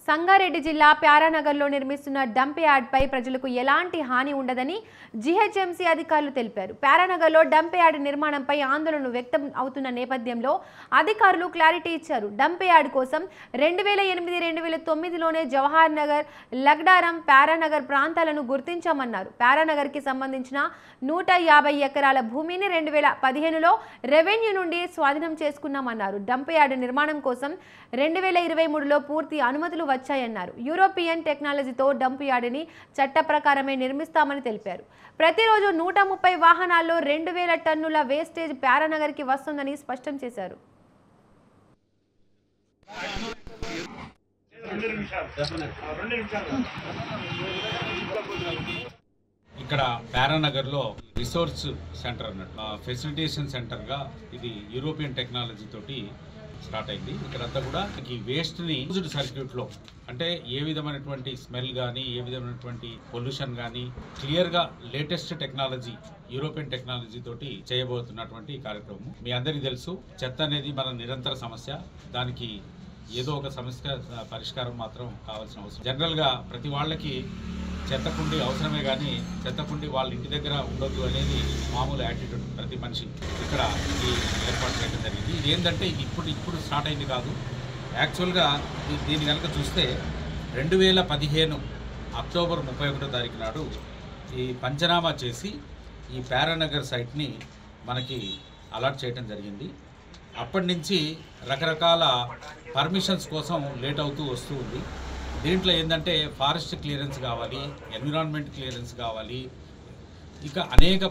సంగారెడ్డి జిల్లా ప్యారానగర్లో నిర్మిస్తున్న డంప్ యార్డ్పై ప్రజలకు ఎలాంటి హాని ఉండదని జీహెచ్ఎంసీ అధికారులు తెలిపారు. ప్యారానగర్లో డంప్ యార్డ్ నిర్మాణంపై ఆందోళనలు వ్యక్తం అవుతున్న నేపథ్యంలో అధికారులు క్లారిటీ ఇచ్చారు. డంప్ యార్డ్ కోసం 2008-2009లోనే జవహర్ నగర్, లగ్డారం, ప్యారానగర్ ప్రాంతాలను గుర్తించామన్నారు. ప్యారానగర్కి సంబంధించిన 150 ఎకరాల భూమిని 2015లో రెవెన్యూ నుండి స్వాధీనం చేసుకున్నామన్నారు. డంప్ యార్డ్ నిర్మాణం కోసం 2023లో పూర్తి అనుమతులు వచ్చాయన్నారు. యూరోపియన్ టెక్నాలజీతో డంప్ యార్డుని చట్ట ప్రకారమే నిర్మిస్తామని తెలిపారు. ప్రతిరోజు 130 వాహనాల్లో 2000 టన్నుల వేస్టేజ్ ప్యారానగర్కి వస్తుందని స్పష్టం చేశారు. ఇక్కడ ప్యారానగర్లో రిసోర్స్ సెంటర్ అన్నట్టు ఫెసిలిటేషన్ సెంటర్గా ఇది యూరోపియన్ టెక్నాలజీ తోటి స్టార్ట్ అయింది. ఇక్కడంతా కూడా ఈ వేస్ట్ని యూజ్డ్ సర్క్యూట్లో అంటే ఏ విధమైనటువంటి స్మెల్ కానీ ఏ విధమైనటువంటి పొల్యూషన్ కానీ క్లియర్గా లేటెస్ట్ టెక్నాలజీ యూరోపియన్ టెక్నాలజీ తోటి చేయబోతున్నటువంటి కార్యక్రమం. మీ అందరికీ తెలుసు, చెత్త అనేది మన నిరంతర సమస్య. దానికి ఏదో ఒక సమస్య పరిష్కారం మాత్రం కావాల్సిన అవసరం. జనరల్గా ప్రతి వాళ్ళకి చెత్తకుండి అవసరమే కానీ చెత్తకుండి వాళ్ళ ఇంటి దగ్గర ఉండొద్దు అనేది మామూలు యాటిట్యూడ్ ప్రతి మనిషి. ఇక్కడ ఈ ఏర్పాటు చేయడం జరిగింది. ఇది ఏంటంటే ఇది ఇప్పుడు స్టార్ట్ అయింది కాదు. యాక్చువల్గా దీన్ని కనుక చూస్తే 2015 అక్టోబర్ 31వ తారీఖు నాడు ఈ పంచనామా చేసి ఈ ప్యారానగర్ సైట్ని మనకి అలాట్ చేయడం జరిగింది. అప్పటి నుంచి రకరకాల పర్మిషన్స్ కోసం లేట్ అవుతూ వస్తూ ఉంది. దీంట్లో ఏంటంటే ఫారెస్ట్ క్లియరెన్స్ కావాలి, ఎన్విరాన్మెంట్ క్లియరెన్స్ కావాలి, ఇక అనేక